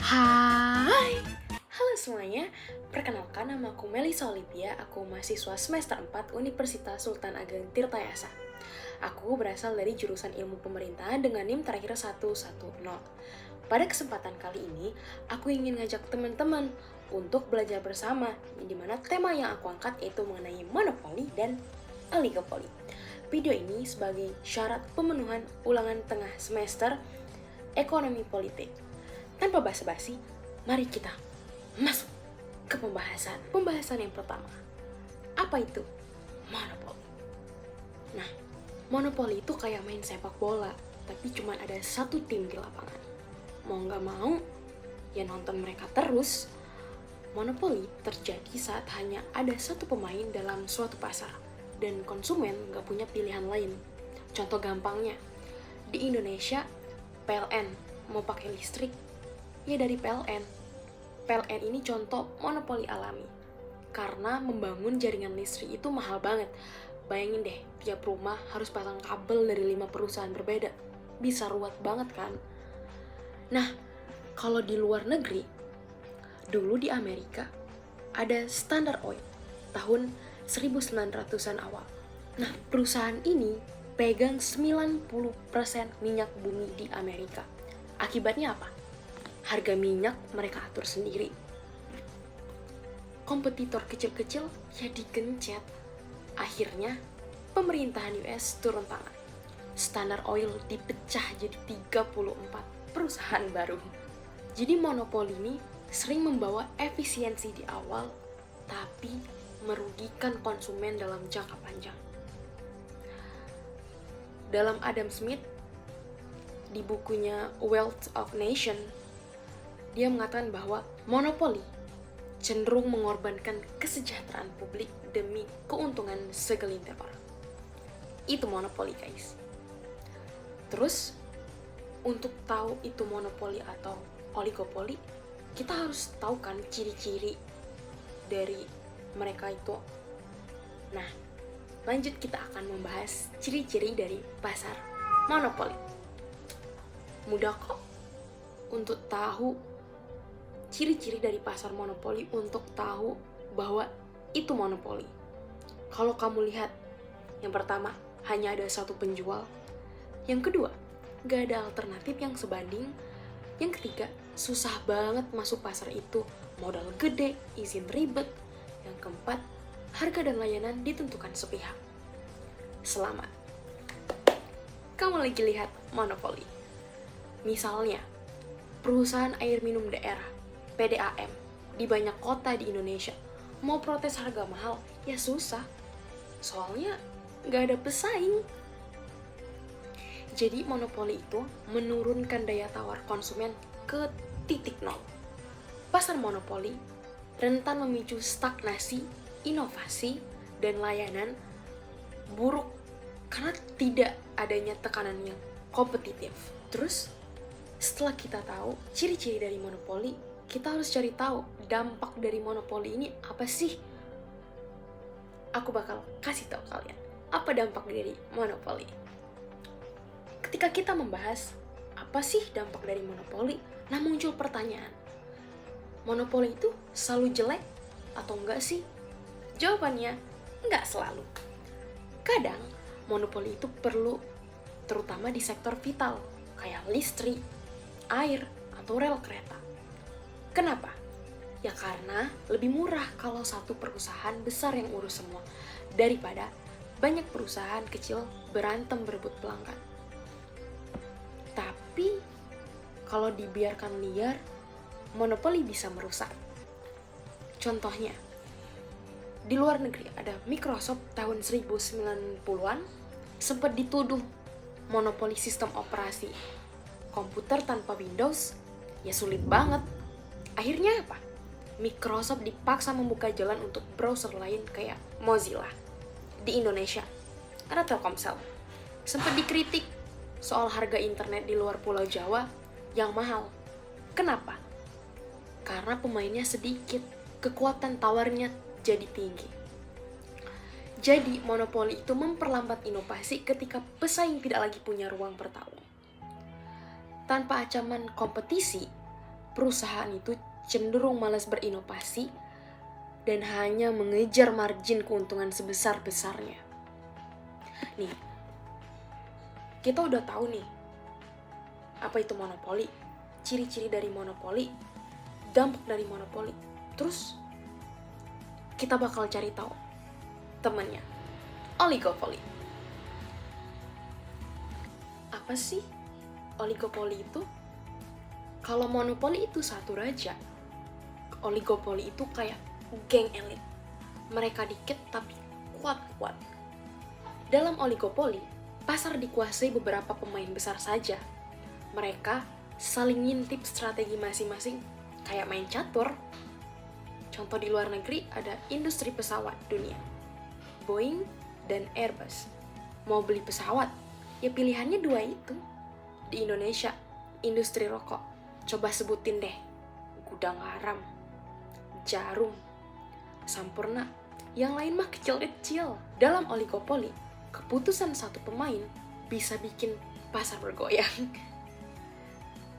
Hai, halo semuanya. Perkenalkan, nama aku Melisa Olivia. Aku mahasiswa semester 4 Universitas Sultan Ageng Tirtayasa. Aku berasal dari jurusan Ilmu Pemerintahan dengan NIM terakhir 110. Pada kesempatan kali ini, aku ingin ngajak teman-teman untuk belajar bersama, di mana tema yang aku angkat yaitu mengenai monopoli dan oligopoli. Video ini sebagai syarat pemenuhan ulangan tengah semester Ekonomi Politik. Tanpa basa-basi, mari kita masuk ke pembahasan. Pembahasan yang pertama, apa itu monopoli? Nah, monopoli itu kayak main sepak bola, tapi cuma ada satu tim di lapangan. Mau nggak mau, ya nonton mereka terus. Monopoli terjadi saat hanya ada satu pemain dalam suatu pasar, dan konsumen nggak punya pilihan lain. Contoh gampangnya, di Indonesia, PLN mau pakai listrik, ya dari PLN. PLN ini contoh monopoli alami. Karena membangun jaringan listrik itu mahal banget. Bayangin deh, tiap rumah harus pasang kabel dari 5 perusahaan berbeda. Bisa ruwet banget kan? Nah, kalau di luar negeri, dulu di Amerika, ada Standard Oil tahun 1900-an awal. Nah, perusahaan ini pegang 90% minyak bumi di Amerika. Akibatnya apa? Harga minyak mereka atur sendiri. Kompetitor kecil-kecil ya digencet. Akhirnya, pemerintahan US turun tangan. Standard Oil dipecah jadi 34 perusahaan baru. Jadi monopoli ini sering membawa efisiensi di awal, tapi merugikan konsumen dalam jangka panjang. Dalam Adam Smith, di bukunya Wealth of Nation, dia mengatakan bahwa monopoli cenderung mengorbankan kesejahteraan publik demi keuntungan segelintir orang. Itu monopoli, guys. Terus, untuk tahu itu monopoli atau oligopoli, kita harus tahu kan ciri-ciri dari mereka itu. Nah, lanjut kita akan membahas ciri-ciri dari pasar monopoli. Mudah kok untuk tahu ciri-ciri dari pasar monopoli, untuk tahu bahwa itu monopoli. Kalau kamu lihat, yang pertama, hanya ada satu penjual. Yang kedua, gak ada alternatif yang sebanding. Yang ketiga, susah banget masuk pasar itu, modal gede, izin ribet. Yang keempat, harga dan layanan ditentukan sepihak. Selamat, kamu lagi lihat monopoli. Misalnya, perusahaan air minum daerah, PDAM, di banyak kota di Indonesia, mau protes harga mahal, ya susah. Soalnya gak ada pesaing. Jadi monopoli itu menurunkan daya tawar konsumen ke titik nol. Pasar monopoli rentan memicu stagnasi, inovasi, dan layanan buruk karena tidak adanya tekanan yang kompetitif. Terus, setelah kita tahu ciri-ciri dari monopoli, kita harus cari tahu dampak dari monopoli ini apa sih? Aku bakal kasih tahu kalian apa dampak dari monopoli. Ketika kita membahas apa sih dampak dari monopoli, nah muncul pertanyaan, monopoli itu selalu jelek atau enggak sih? Jawabannya, enggak selalu. Kadang, monopoli itu perlu, terutama di sektor vital, kayak listrik, air, atau rel kereta. Kenapa? Ya karena lebih murah kalau satu perusahaan besar yang urus semua, daripada banyak perusahaan kecil berantem berebut pelanggan. Tapi, kalau dibiarkan liar, monopoli bisa merusak. Contohnya, di luar negeri ada Microsoft tahun 1990-an sempat dituduh monopoli sistem operasi. Komputer tanpa Windows, ya sulit banget. Akhirnya apa? Microsoft dipaksa membuka jalan untuk browser lain kayak Mozilla. Di Indonesia, ada Telkomsel. Sempat dikritik soal harga internet di luar Pulau Jawa yang mahal. Kenapa? Karena pemainnya sedikit, kekuatan tawarnya jadi tinggi. Jadi, monopoli itu memperlambat inovasi ketika pesaing tidak lagi punya ruang bertarung. Tanpa ancaman kompetisi, perusahaan itu cenderung malas berinovasi dan hanya mengejar margin keuntungan sebesar-besarnya. Nih, kita udah tahu nih, apa itu monopoli, ciri-ciri dari monopoli, dampak dari monopoli. Terus, kita bakal cari tahu temannya, oligopoli. Apa sih oligopoli itu? Kalau monopoli itu satu raja, oligopoli itu kayak geng elit. Mereka dikit tapi kuat-kuat. Dalam oligopoli, pasar dikuasai beberapa pemain besar saja. Mereka saling ngintip strategi masing-masing, kayak main catur. Contoh di luar negeri ada industri pesawat dunia, Boeing dan Airbus. Mau beli pesawat, ya pilihannya dua itu. Di Indonesia, industri rokok. Coba sebutin deh, Gudang Garam, Jarum, Sampurna, yang lain mah kecil-kecil. Dalam oligopoli, keputusan satu pemain bisa bikin pasar bergoyang.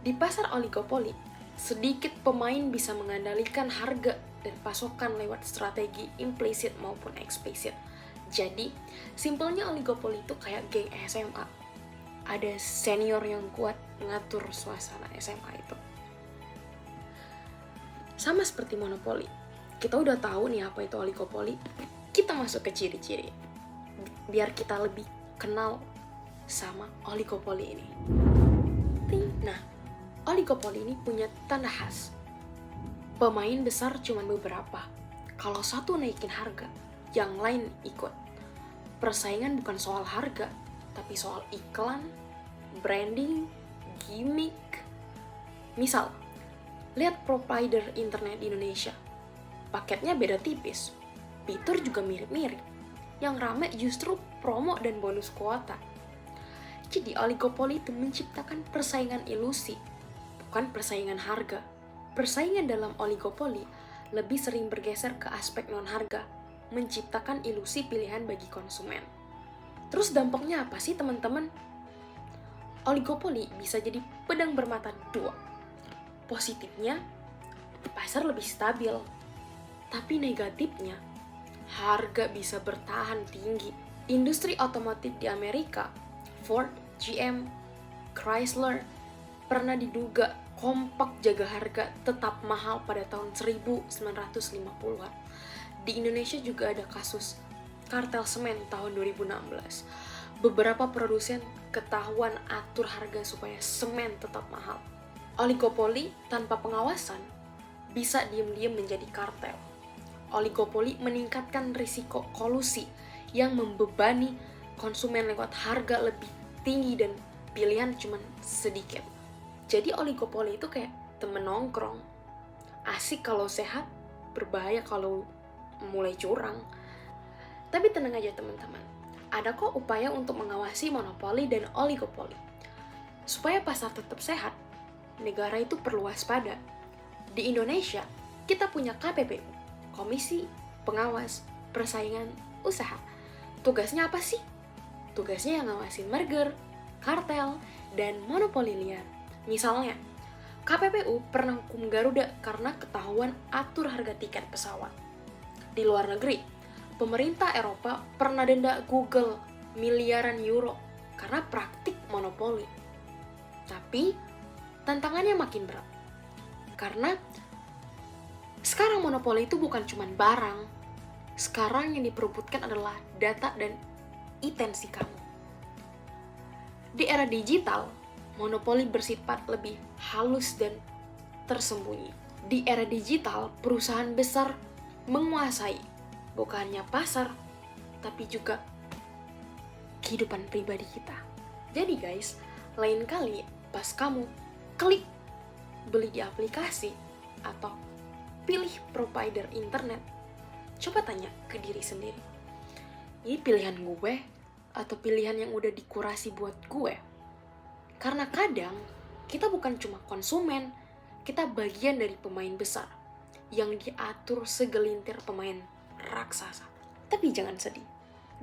Di pasar oligopoli, sedikit pemain bisa mengendalikan harga dan pasokan lewat strategi implisit maupun eksplisit. Jadi, simpelnya oligopoli itu kayak geng SMA. Ada senior yang kuat ngatur suasana SMA itu. Sama seperti monopoli. Kita udah tahu nih apa itu oligopoli. Kita masuk ke ciri-ciri. Biar kita lebih kenal sama oligopoli ini. Nah, oligopoli ini punya tanda khas. Pemain besar cuma beberapa. Kalau satu naikin harga, yang lain ikut. Persaingan bukan soal harga, tapi soal iklan, branding, gimmick. Misal, lihat provider internet di Indonesia. Paketnya beda tipis, fitur juga mirip-mirip. Yang rame justru promo dan bonus kuota. Jadi oligopoli itu menciptakan persaingan ilusi, bukan persaingan harga. Persaingan dalam oligopoli lebih sering bergeser ke aspek non-harga, menciptakan ilusi pilihan bagi konsumen. Terus dampaknya apa sih teman-teman? Oligopoli bisa jadi pedang bermata dua. Positifnya, pasar lebih stabil. Tapi negatifnya, harga bisa bertahan tinggi. Industri otomotif di Amerika, Ford, GM, Chrysler, pernah diduga kompak jaga harga tetap mahal pada tahun 1950-an. Di Indonesia juga ada kasus kartel semen tahun 2016. Beberapa produsen ketahuan atur harga supaya semen tetap mahal. Oligopoli tanpa pengawasan bisa diam-diam menjadi kartel. Oligopoli meningkatkan risiko kolusi yang membebani konsumen lewat harga lebih tinggi dan pilihan cuma sedikit. Jadi oligopoli itu kayak temen nongkrong. Asik kalau sehat, berbahaya kalau mulai curang. Tapi tenang aja teman-teman, ada kok upaya untuk mengawasi monopoli dan oligopoli. Supaya pasar tetap sehat, negara itu perlu waspada. Di Indonesia, kita punya KPPU, Komisi Pengawas Persaingan Usaha. Tugasnya apa sih? Tugasnya yang ngawasin merger, kartel, dan monopoli liar. Misalnya, KPPU pernah hukum Garuda karena ketahuan atur harga tiket pesawat. Di luar negeri, pemerintah Eropa pernah denda Google miliaran euro karena praktik monopoli. Tapi, tantangannya makin berat. Karena sekarang monopoli itu bukan cuma barang. Sekarang yang diperebutkan adalah data dan intensi kamu. Di era digital, monopoli bersifat lebih halus dan tersembunyi. Di era digital, perusahaan besar menguasai bukan hanya pasar, tapi juga kehidupan pribadi kita. Jadi guys, lain kali pas kamu klik beli di aplikasi atau pilih provider internet, coba tanya ke diri sendiri, ini pilihan gue atau pilihan yang udah dikurasi buat gue? Karena kadang kita bukan cuma konsumen, kita bagian dari pemain besar yang diatur segelintir pemain raksasa. Tapi jangan sedih,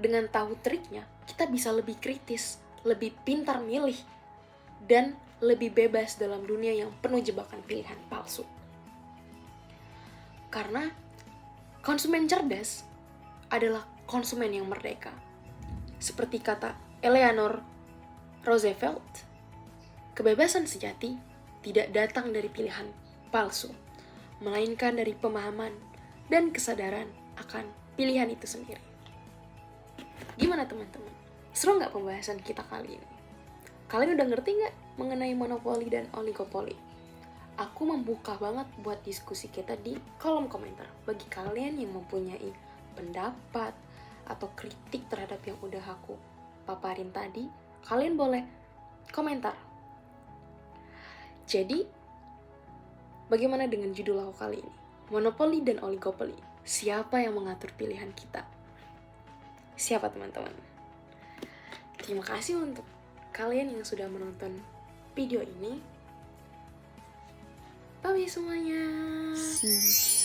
dengan tahu triknya kita bisa lebih kritis, lebih pintar milih, dan lebih bebas dalam dunia yang penuh jebakan pilihan palsu. Karena konsumen cerdas adalah konsumen yang merdeka. Seperti kata Eleanor Roosevelt, kebebasan sejati tidak datang dari pilihan palsu, melainkan dari pemahaman dan kesadaran akan pilihan itu sendiri. Gimana teman-teman? Seru nggak pembahasan kita kali ini? Kalian udah ngerti nggak mengenai monopoli dan oligopoli? Aku membuka banget buat diskusi kita di kolom komentar. Bagi kalian yang mempunyai pendapat atau kritik terhadap yang udah aku paparin tadi, kalian boleh komentar. Jadi, bagaimana dengan judul aku kali ini? Monopoli dan oligopoli. Siapa yang mengatur pilihan kita? Siapa teman-teman? Terima kasih untuk kalian yang sudah menonton video ini. Bye semuanya. See.